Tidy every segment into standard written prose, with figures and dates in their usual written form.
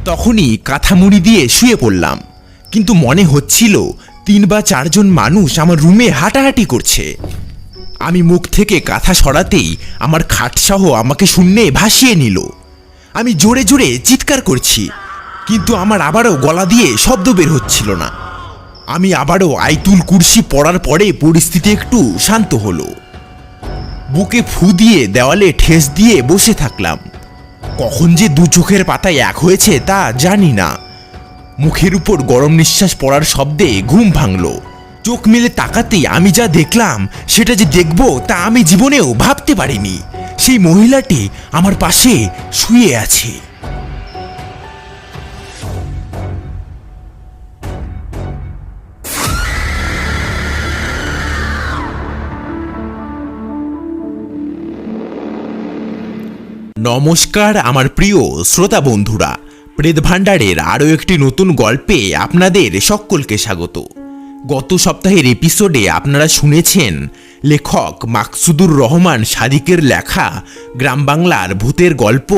তখনই কাঁথা মুড়ি দিয়ে শুয়ে পড়লাম, কিন্তু মনে হচ্ছিল 3 বা 4 জন মানুষ আমার রুমে হাঁটাহাঁটি করছে। আমি মুখ থেকে কাঁথা সরাতেই আমার খাটসহ আমাকে শূন্যে ভাসিয়ে নিল। আমি জোরে জোরে চিৎকার করছি, কিন্তু আমার আবারও গলা দিয়ে শব্দ বের হচ্ছিল না। আমি আবারও আইতুল কুরসি পড়ার পরে পরিস্থিতি একটু শান্ত হলো। বুকে ফু দিয়ে দেওয়ালে ঠেস দিয়ে বসে থাকলাম। কখন যে 2 চোখের পাতায় এক হয়েছে তা জানি না। মুখের উপর গরম নিঃশ্বাস পড়ার শব্দে ঘুম ভাঙল। চোখ মেলে তাকাতেই আমি যা দেখলাম, সেটা যে দেখব তা আমি জীবনেও ভাবতে পারিনি। সেই মহিলাটি আমার পাশে শুয়ে আছে। নমস্কার আমার প্রিয় শ্রোতা বন্ধুরা, প্রেত ভাণ্ডারের আরও একটি নতুন গল্পে আপনাদের সকলকে স্বাগত। গত সপ্তাহের এপিসোডে আপনারা শুনেছেন লেখক মাকসুদুর রহমান সাদিকের লেখা গ্রাম বাংলার ভূতের গল্প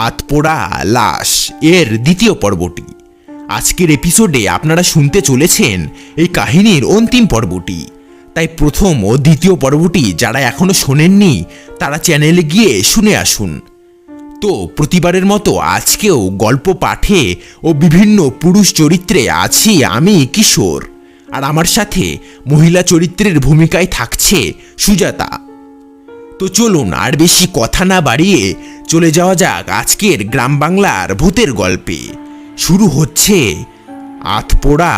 আতপোড়া লাশ এর দ্বিতীয় পর্বটি। আজকের এপিসোডে আপনারা শুনতে চলেছেন এই কাহিনীর অন্তিম পর্বটি। তাই প্রথম ও দ্বিতীয় পর্বটি যারা এখনো শোনেননি তারা চ্যানেলে গিয়ে শুনে আসুন। তো প্রতিবারের মতো আজকেও গল্প পাঠে ও বিভিন্ন পুরুষ চরিত্রে আছি আমি কিশোর, আর আমার সাথে মহিলা চরিত্রের ভূমিকায় থাকছে সুজাতা। তো চলুন আর বেশি কথা না বাড়িয়ে চলে যাওয়া যাক আজকের গ্রাম বাংলার ভূতের গল্পে। শুরু হচ্ছে আতপোড়া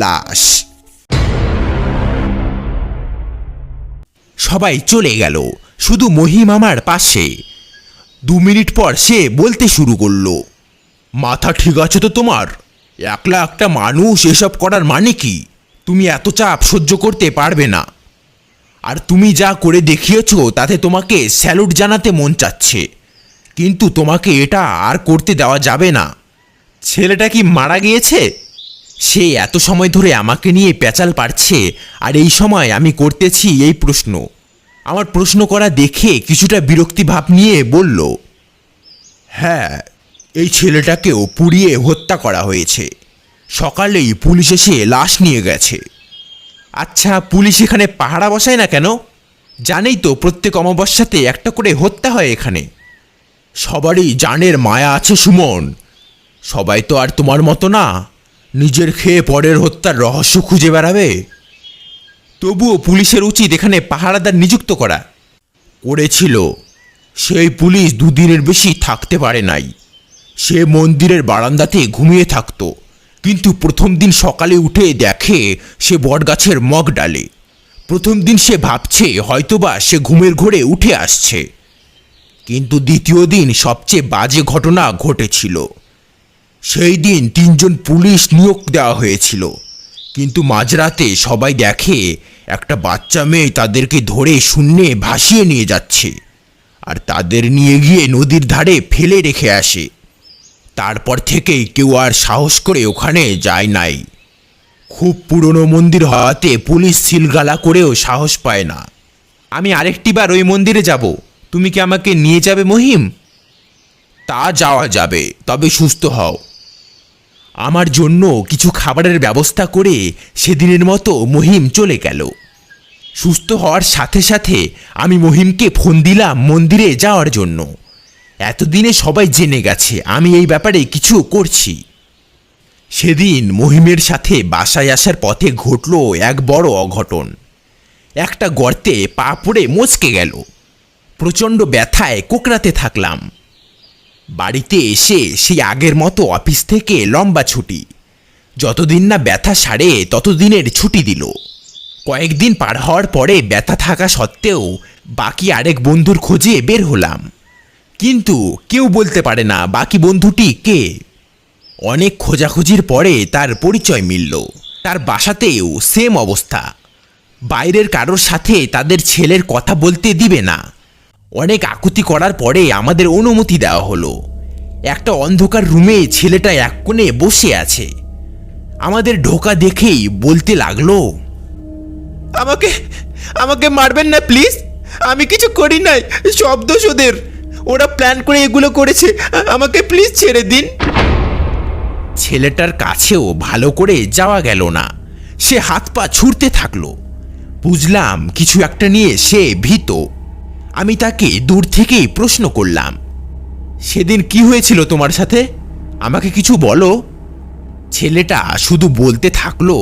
লাশ। সবাই চলে গেল, শুধু মহিম আমার পাশে। 2 মিনিট পর সে বলতে শুরু করলো, মাথা ঠিক আছে তো তোমার? একলা একটা মানুষ এসব করার মানে কি? তুমি এত চাপ সহ্য করতে পারবে না। আর তুমি যা করে দেখিয়েছো তাতে তোমাকে স্যালুট জানাতে মন চাচ্ছে, কিন্তু তোমাকে এটা আর করতে দেওয়া যাবে না। ছেলেটা কি মারা গিয়েছে? সে এত সময় ধরে আমাকে নিয়ে পেঁচাল পারছে, আর এই সময় আমি করতেছি এই প্রশ্ন। আমার প্রশ্ন করা দেখে কিছুটা বিরক্তি ভাব নিয়ে বলল, হ্যাঁ, এই ছেলেটাকেও পুড়িয়ে হত্যা করা হয়েছে। সকালেই পুলিশ এসে লাশ নিয়ে গেছে। আচ্ছা, পুলিশ এখানে পাহারা বসায় না কেন? জানেই তো প্রত্যেক অমাবস্যাতে একটা করে হত্যা হয় এখানে। সবারই জানের মায়া আছে সুমন, সবাই তো আর তোমার মতো না নিজের খেয়ে পরের হত্যার রহস্য খুঁজে বেড়াবে। তবুও পুলিশের উচিত এখানে পাহারাদার নিযুক্ত করা। করেছিল, সেই পুলিশ 2 দিনের বেশি থাকতে পারে নাই। সে মন্দিরের বারান্দাতে ঘুমিয়ে থাকতো, কিন্তু প্রথম দিন সকালে উঠে দেখে সে বটগাছের মগ ডালে। প্রথম দিন সে ভাবছে হয়তোবা সে ঘুমের ঘোরে উঠে আসছে, কিন্তু দ্বিতীয় দিন সবচেয়ে বাজে ঘটনা ঘটেছিল। সেই দিন 3 জন পুলিশ নিয়োগ দেওয়া হয়েছিল, কিন্তু মাঝরাতে সবাই দেখে একটা বাচ্চা মেয়ে তাদেরকে ধরে শূন্যে ভাসিয়ে নিয়ে যাচ্ছে, আর তাদের নিয়ে গিয়ে নদীর ধারে ফেলে রেখে আসে। তারপর থেকেই কেউ আর সাহস করে ওখানে যায় নাই। খুব পুরনো মন্দির হওয়াতে পুলিশ সিলগালা করেও সাহস পায় না। আমি আরেকটিবার ওই মন্দিরে যাব, তুমি কি আমাকে নিয়ে যাবে মহিম? তা যাওয়া যাবে, তবে সুস্থ হও। আমার জন্য কিছু খাবারের ব্যবস্থা করে সেদিনের মতো মহিম চলে গেল। সুস্থ হওয়ার সাথে সাথে আমি মহিমকে ফোন দিলাম মন্দিরে যাওয়ার জন্য। এতদিনে সবাই জেনে গেছে আমি এই ব্যাপারে কিছু করছি। সেদিন মহিমের সাথে বাসায় আসার পথে ঘটল এক বড় অঘটন। একটা গর্তে পা পড়ে মচকে গেল। প্রচণ্ড ব্যথায় কোকড়াতে থাকলাম। বাড়িতে এসে সেই আগের মতো অফিস থেকে লম্বা ছুটি। যতদিন না ব্যথা সারে ততদিনের ছুটি দিল। কয়েকদিন পার হওয়ার পরে ব্যথা থাকা সত্ত্বেও বাকি আরেক বন্ধুর খোঁজে বের হলাম, কিন্তু কেউ বলতে পারে না বাকি বন্ধুটি কে। অনেক খোঁজাখুঁজির পরে তার পরিচয় মিলল। তার বাসাতেও সেম অবস্থা। বাইরের কারোর সাথে তাদের ছেলের কথা বলতে দিবে না। অনেক আকুতি করার পরে আমাদের অনুমতি দেওয়া হলো। একটা অন্ধকার রুমে ছেলেটা এক কোণে বসে আছে। আমাদের ঢোকা দেখেই বলতে লাগলো, আমাকে আমাকে মারবেন না প্লিজ, আমি কিছু করি নাই, সব দোষ ওদের। ওরা প্ল্যান করে এগুলো করেছে, আমাকে প্লিজ ছেড়ে দিন। ছেলেটার কাছেও ভালো করে যাওয়া গেল না। সে হাত পা ছুঁড়তে থাকলো। বুঝলাম কিছু একটা নিয়ে সে ভীত। আমি তাকে দূর থেকেই প্রশ্ন করলাম, সেদিন কি হয়েছিল তোমার সাথে? আমাকে কিছু বলো। ছেলেটা শুধু বলতে থাকলো,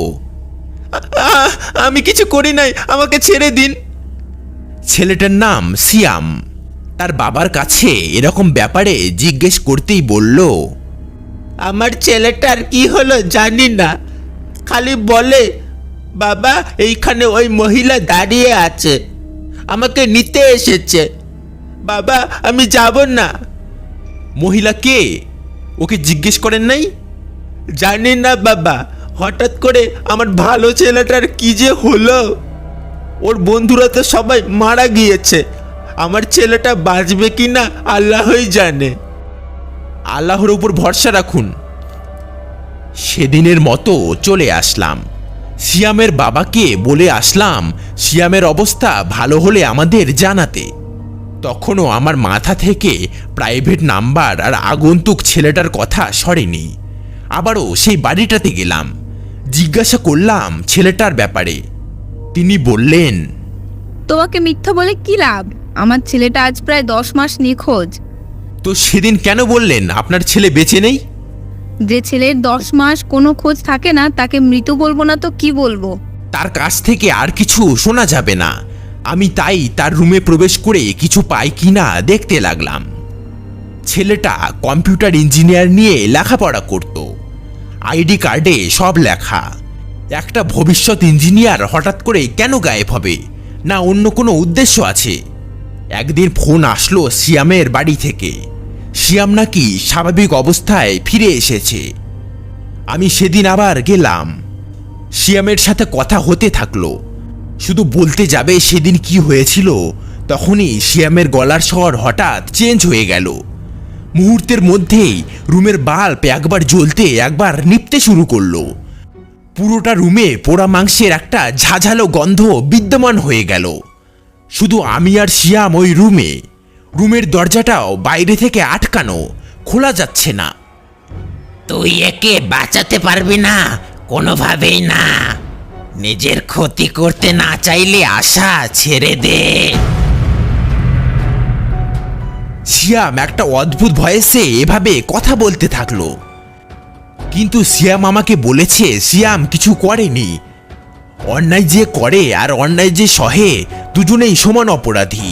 আমি কিছু করি নাই, আমাকে ছেড়ে দিন। ছেলেটার নাম সিয়াম। তার বাবার কাছে এরকম ব্যাপারে জিজ্ঞেস করতেই বলল, আমার ছেলেটার কি হলো জানি না, খালি বলে বাবা এইখানে ওই মহিলা দাঁড়িয়ে আছে, আমাকে নিতে এসেছে, বাবা আমি যাব না। মহিলা কে? ওকে জিজ্ঞেস করেন নাই? জানি না বাবা, হঠাৎ করে আমার ভালো ছেলেটার কি যে হলো, ওর বন্ধুরা তো সবাই মারা গিয়েছে, আমার ছেলেটা বাঁচবে কি না আল্লাহই জানে। আল্লাহর উপর ভরসা রাখুন। সেদিনের মতো চলে আসলাম। সিয়ামের বাবাকে বলে আসলাম সিয়ামের অবস্থা ভালো হলে আমাদের জানাতে। তখনও আমার মাথা থেকে প্রাইভেট নাম্বার আর আগন্তুক ছেলেটার কথা সরেনি। আবারও সেই বাড়িটাতে গেলাম, জিজ্ঞাসা করলাম ছেলেটার ব্যাপারে। তিনি বললেন, তোমাকে মিথ্যা বলে কি লাভ? আমার ছেলেটা আজ প্রায় 10 মাস নিখোঁজ। তো সেদিন কেন বললেন আপনার ছেলে বেঁচে নেই? যে ছেলের 10 মাস কোনো খোঁজ থাকে না তাকে মৃত বলবো না তো কি বলবো? তার কাছ থেকে আর কিছু শোনা যাবে না। আমি তাই তার রুমে প্রবেশ করে কিছু পাই কিনা দেখতে লাগলাম। ছেলেটা কম্পিউটার ইঞ্জিনিয়ার নিয়ে লেখাপড়া করত। আইডি কার্ডে সব লেখা। একটা ভবিষ্যৎ ইঞ্জিনিয়ার হঠাৎ করে কেন গায়েব হবে? না অন্য কোনো উদ্দেশ্য আছে? একদিন ফোন আসলো সিয়ামের বাড়ি থেকে। সিয়াম নাকি স্বাভাবিক অবস্থায় ফিরে এসেছে। আমি সেদিন আবার গেলাম। সিয়ামের সাথে কথা হতে থাকলো। শুধু বলতে যাবে সেদিন কি হয়েছিল, তখনই সিয়ামের গলার স্বর হঠাৎ চেঞ্জ হয়ে গেল। মুহূর্তের মধ্যেই রুমের বাল্ব একবার জ্বলতে একবার নিভতে শুরু করলো। পুরোটা রুমে পোড়া মাংসের একটা ঝাঝালো গন্ধ বিদ্যমান হয়ে গেল। শুধু আমি আর সিয়াম ওই রুমে। রুমের দরজাটাও বাইরে থেকে আটকানো, খোলা যাচ্ছে না। তুই একে বাঁচাতে পারবি না, কোনোভাবেই না। নিজের ক্ষতি করতে না চাইলে আশা ছেড়ে দে। সিয়াম একটা অদ্ভুত ভয়েসে এভাবে কথা বলতে থাকলো। কিন্তু সিয়াম আমাকে বলেছে সিয়াম কিছু করেনি। অন্যায় যে করে আর অন্যায় যে সহে, দুজনেই সমান অপরাধী।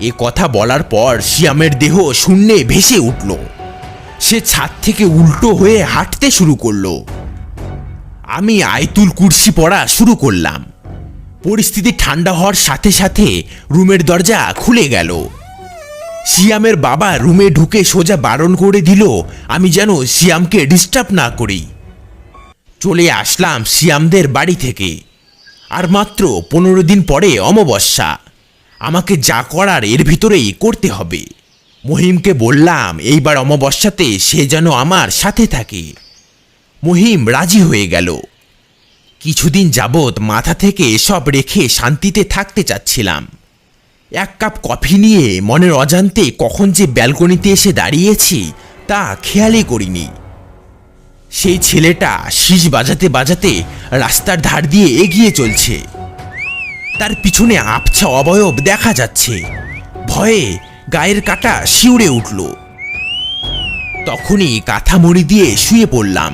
এ কথা বলার পর সিয়ামের দেহ শূন্যে ভেসে উঠল। সে ছাদ থেকে উল্টো হয়ে হাঁটতে শুরু করলো। আমি আয়াতুল কুরসি পড়া শুরু করলাম। পরিস্থিতি ঠান্ডা হওয়ার সাথে সাথে রুমের দরজা খুলে গেল। সিয়ামের বাবা রুমে ঢুকে সোজা বারণ করে দিল আমি যেন সিয়ামকে ডিস্টার্ব না করি। চলে আসলাম সিয়ামদের বাড়ি থেকে। আর মাত্র 15 দিন পরে অমাবস্যা। আমাকে যা করার এর ভিতরেই করতে হবে। মহিমকে বললাম এইবার অমাবস্যাতে সে যেন আমার সাথে থাকে। মহিম রাজি হয়ে গেল। কিছুদিন যাবৎ মাথা থেকে সব রেখে শান্তিতে থাকতে চাচ্ছিলাম। এক কাপ কফি নিয়ে মনের অজান্তে কখন যে ব্যালকনিতে এসে দাঁড়িয়েছি তা খেয়ালই করিনি। সেই ছেলেটা শীষ বাজাতে বাজাতে রাস্তার ধার দিয়ে এগিয়ে চলছে। তার পিছনে আবছা অবয়ব দেখা যাচ্ছে। ভয়ে গায়ের কাটা শিউরে উঠল। তখনই কাঁথা মুড়ি দিয়ে শুয়ে পড়লাম।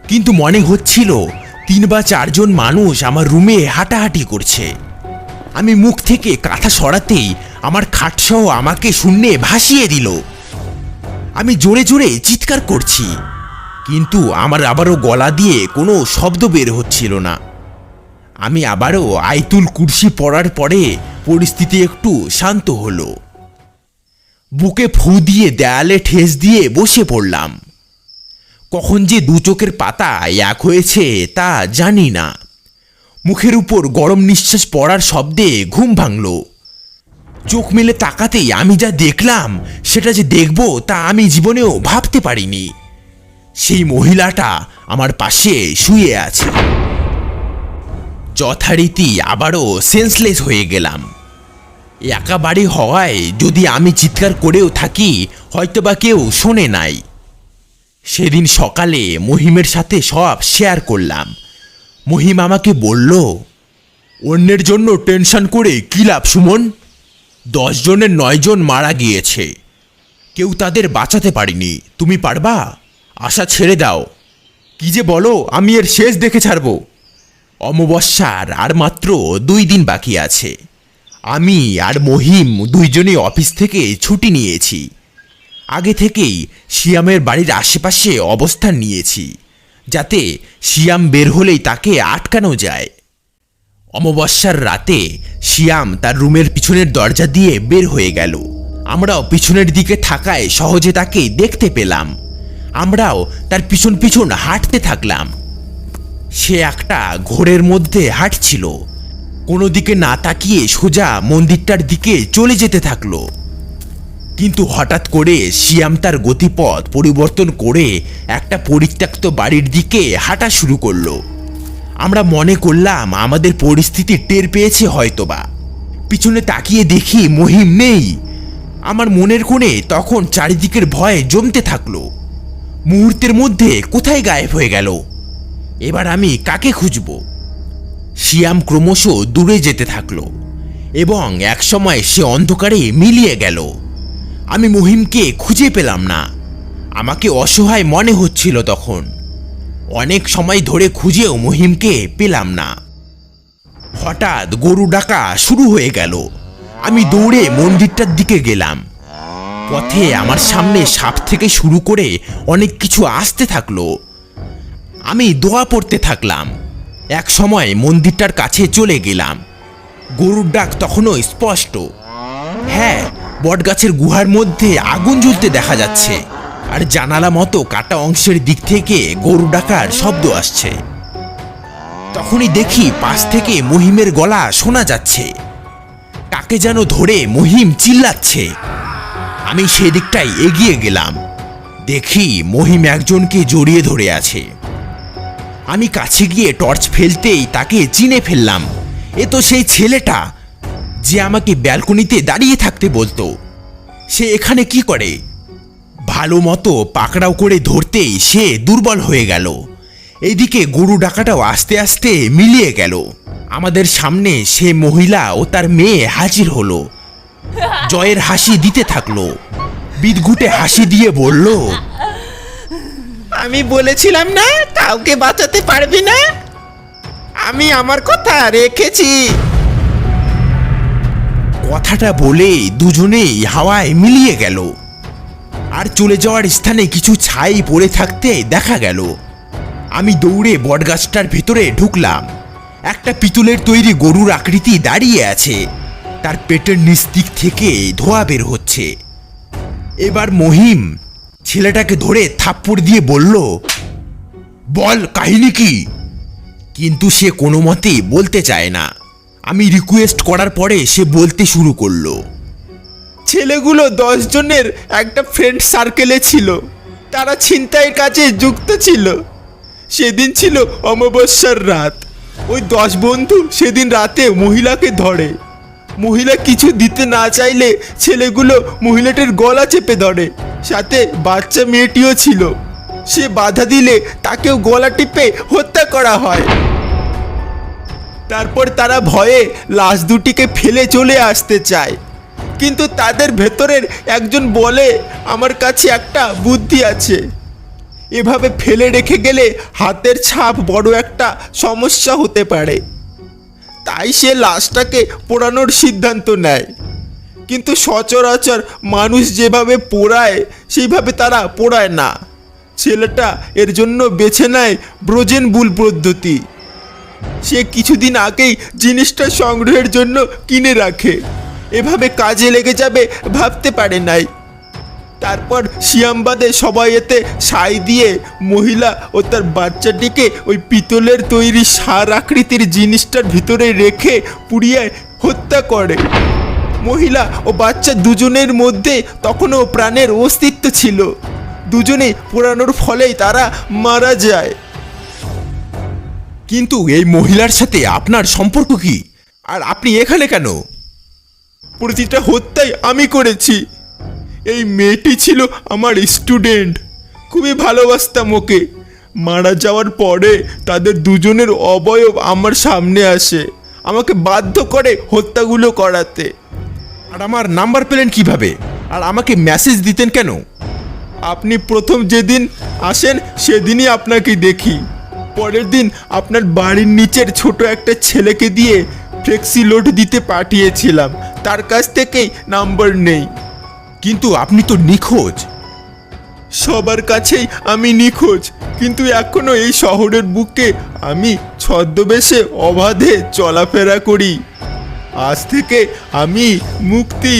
কিন্তু মনে হচ্ছিল 3 বা 4 জন মানুষ আমার রুমে হাঁটাহাঁটি করছে। আমি মুখ থেকে কাঁথা সরাতেই আমার খাটসহ আমাকে শূন্যে ভাসিয়ে দিল। আমি জোরে জোরে চিৎকার করছি, কিন্তু আমার আবারও গলা দিয়ে কোনো শব্দ বের হচ্ছিল না। আমি আবারও আয়াতুল কুরসি পড়ার পরে পরিস্থিতি একটু শান্ত হলো। বুকে ফু দিয়ে দেয়ালে ঠেস দিয়ে বসে পড়লাম। কখন যে 2 চোখের পাতা এক হয়েছে তা জানি না। মুখের উপর গরম নিঃশ্বাস পড়ার শব্দে ঘুম ভাঙল। চোখ মেলে তাকাতেই আমি যা দেখলাম সেটা যে দেখব তা আমি জীবনেও ভাবতে পারিনি। সেই মহিলাটা আমার পাশে শুয়ে আছে। যথারীতি আবারও সেন্সলেস হয়ে গেলাম। একা বাড়ি হওয়ায় যদি আমি চিৎকার করেও থাকি হয়তোবা কেউ শোনে নাই। সেদিন সকালে মহিমের সাথে সব শেয়ার করলাম। মহিম আমাকে বলল, অন্যের জন্য টেনশন করে কী লাভ সুমন? 10 জনের 9 জন মারা গিয়েছে, কেউ তাদের বাঁচাতে পারেনি। তুমি পারবা? আশা ছেড়ে দাও। কি যে বলো, আমি এর শেষ দেখে ছাড়ব। অমাবস্যার আর মাত্র 2 দিন বাকি আছে। আমি আর মহিম দুইজনেই অফিস থেকে ছুটি নিয়েছি। আগে থেকেই শিয়ামের বাড়ির আশেপাশে অবস্থান নিয়েছি, যাতে শিয়াম বের হলেই তাকে আটকানো যায়। অমাবস্যার রাতে শিয়াম তার রুমের পিছনের দরজা দিয়ে বের হয়ে গেল। আমরাও পিছনের দিকে থাকায় সহজে তাকে দেখতে পেলাম। আমরাও তার পিছন পিছন হাঁটতে থাকলাম। সে একটা ঘোরের মধ্যে হাঁটছিল, কোনো দিকে না তাকিয়ে সোজা মন্দিরটার দিকে চলে যেতে থাকলো। কিন্তু হঠাৎ করে শিয়াম তার গতিপথ পরিবর্তন করে একটা পরিত্যক্ত বাড়ির দিকে হাঁটা শুরু করলো। আমরা মনে করলাম আমাদের পরিস্থিতি টের পেয়েছে হয়তোবা। পিছনে তাকিয়ে দেখি মহিম নেই। আমার মনের কোণে তখন চারিদিকের ভয়ে জমতে থাকলো। মুহূর্তের মধ্যে কোথায় গায়েব হয়ে গেল? এবার আমি কাকে খুঁজব? শিয়াম ক্রমশ দূরে যেতে থাকলো এবং একসময় সে অন্ধকারে মিলিয়ে গেল। আমি মহিমকে খুঁজে পেলাম না। আমাকে অসহায় মনে হচ্ছিল তখন। অনেক সময় ধরে খুঁজেও মহিমকে পেলাম না। হঠাৎ গরু ডাকা শুরু হয়ে গেল। আমি দৌড়ে মন্দিরটার দিকে গেলাম। পথে আমার সামনে সাপ থেকে শুরু করে অনেক কিছু আসতে থাকলো। আমি দোয়া পড়তে থাকলাম। এক সময় মন্দিরটার কাছে চলে গেলাম। গরুর ডাক তখনও স্পষ্ট। হ্যাঁ, বটগাছের গুহার মধ্যে আগুন জ্বলতে দেখা যাচ্ছে, আর জানালা মতো কাটা অংশের দিক থেকে গরু ডাকার শব্দ আসছে। তখনই দেখি পাশ থেকে মহিমের গলা শোনা যাচ্ছে। তাকে যেন ধরে মহিম চিল্লাচ্ছে। আমি সেদিকটাই এগিয়ে গেলাম। দেখি মহিম একজনকে জড়িয়ে ধরে আছে। আমি কাছে গিয়ে টর্চ ফেলতেই তাকে চিনে ফেললাম। এ তো সেই ছেলেটা যে আমাকে ব্যালকনিতে দাঁড়িয়ে থাকতে বলতো। সে এখানে কি করে? ভালো মতো পাকড়াও করে ধরতেই সে দুর্বল হয়ে গেল। এইদিকে গরু ডাকাটাও আস্তে আস্তে মিলিয়ে গেল। আমাদের সামনে সে মহিলা ও তার মেয়ে হাজির হলো। জয়ের হাসি দিতে থাকলো। বিদঘুটে হাসি দিয়ে বলল, আমি বলেছিলাম না কাউকে বাঁচাতে পারবি না? আমি আমার কথা রেখেছি। কথাটা বলেই দুজনেই হাওয়ায় মিলিয়ে গেল। আর চলে যাওয়ার স্থানে কিছু ছাই পড়ে থাকতে দেখা গেল। আমি দৌড়ে বটগাছটার ভিতরে ঢুকলাম। একটা পিতলের তৈরি গরুর আকৃতি দাঁড়িয়ে আছে। তার পেটের নিচ দিক থেকে ধোঁয়া বের হচ্ছে। এবার মহিম ছেলেটাকে ধরে থাপ্পড় দিয়ে বলল, বল কাহিনী কি? কিন্তু সে কোনো মতেই বলতে চায় না। আমি রিকোয়েস্ট করার পরে সে বলতে শুরু করলো। ছেলেগুলো 10 জনের একটা ফ্রেন্ড সার্কেলে ছিল। তারা ছিনতাইয়ের কাজে যুক্ত ছিল। সেদিন ছিল অমাবস্যার রাত। ওই 10 বন্ধু সেদিন রাতে মহিলাকে ধরে। মহিলা কিছু দিতে না চাইলে ছেলেগুলো মহিলাটির গলা চেপে ধরে। সাথে বাচ্চা মেয়েটিও ছিল। সে বাধা দিলে তাকেও গলা টিপে হত্যা করা হয়। তারপর তারা ভয়ে লাশ দুটিকে ফেলে চলে আসতে চায়। কিন্তু তাদের ভেতরের একজন বলে, আমার কাছে একটা বুদ্ধি আছে। এভাবে ফেলে রেখে গেলে হাতের ছাপ বড় একটা সমস্যা হতে পারে। তাই সে লাশটাকে পোড়ানোর সিদ্ধান্ত নেয়। কিন্তু সচরাচর মানুষ যেভাবে পোড়ায় সেইভাবে তারা পোড়ায় না। ছেলেটা এর জন্য বেছে নেয় ব্রোজেন বুল পদ্ধতি। সে কিছুদিন আগেই জিনিসটা সংগ্রহের জন্য কিনে রাখে। এভাবে কাজে লেগে যাবে ভাবতে পারে নাই। তারপর শিয়ামবাদে সবাই এতে সাই দিয়ে মহিলা ও তার বাচ্চাটিকে ওই পিতলের তৈরি সার আকৃতির জিনিসটার ভিতরে রেখে পুড়িয়ে হত্যা করে। মহিলা ও বাচ্চা দুজনের মধ্যে তখনও প্রাণের অস্তিত্ব ছিল। দুজনে পোড়ানোর ফলেই তারা মারা যায়। কিন্তু এই মহিলার সাথে আপনার সম্পর্ক কি? আর আপনি এখানে কেন? প্রতিটা হত্যাই আমি করেছি। এই মেয়েটি ছিল আমার স্টুডেন্ট। খুবই ভালোবাসতাম ওকে। মারা যাওয়ার পরে তাদের দুজনের অবয়ব আমার সামনে আসে, আমাকে বাধ্য করে হত্যাগুলো করাতে। আর আমার নাম্বার পেলেন কিভাবে? আর আমাকে মেসেজ দিতেন কেন? আপনি প্রথম যেদিন আসেন সেদিনই আপনাকে দেখি। পরের দিন আপনার বাড়ির নিচের ছোট একটা ছেলেকে দিয়ে ফ্লেক্সি লোড দিতে পাঠিয়েছিলাম, তার কাছ থেকেই নাম্বার নেই। কিন্তু আপনি তো নিখোঁজ। সবার কাছেই আমি নিখোঁজ, কিন্তু এখনো এই শহরের বুকে আমি ছদ্মবেশে অবাধে চলাফেরা করি। আজ থেকে আমি মুক্তি।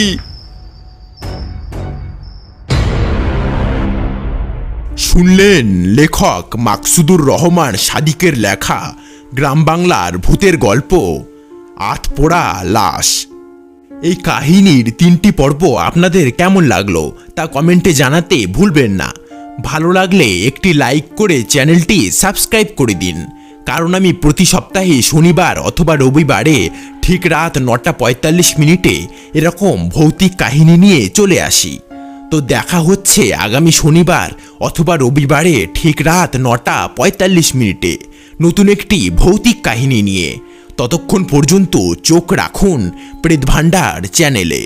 শুনলেন লেখক মাকসুদুর রহমান সাদিকের লেখা গ্রাম বাংলার ভূতের গল্প আতপোড়া লাশ। এই কাহিনীর 3টি পর্ব আপনাদের কেমন লাগলো তা কমেন্টে জানাতে ভুলবেন না। ভালো লাগলে একটি লাইক করে চ্যানেলটি সাবস্ক্রাইব করে দিন, কারণ আমি প্রতি সপ্তাহে শনিবার অথবা রবিবারে ঠিক রাত 9:45 এরকম ভৌতিক কাহিনী নিয়ে চলে আসি। তো দেখা হচ্ছে আগামী শনিবার অথবা রবিবারে ঠিক রাত 9:45 নতুন একটি ভৌতিক কাহিনী নিয়ে। ততক্ষণ পর্যন্ত চোখ রাখুন প্রেত ভান্ডার চ্যানেলে।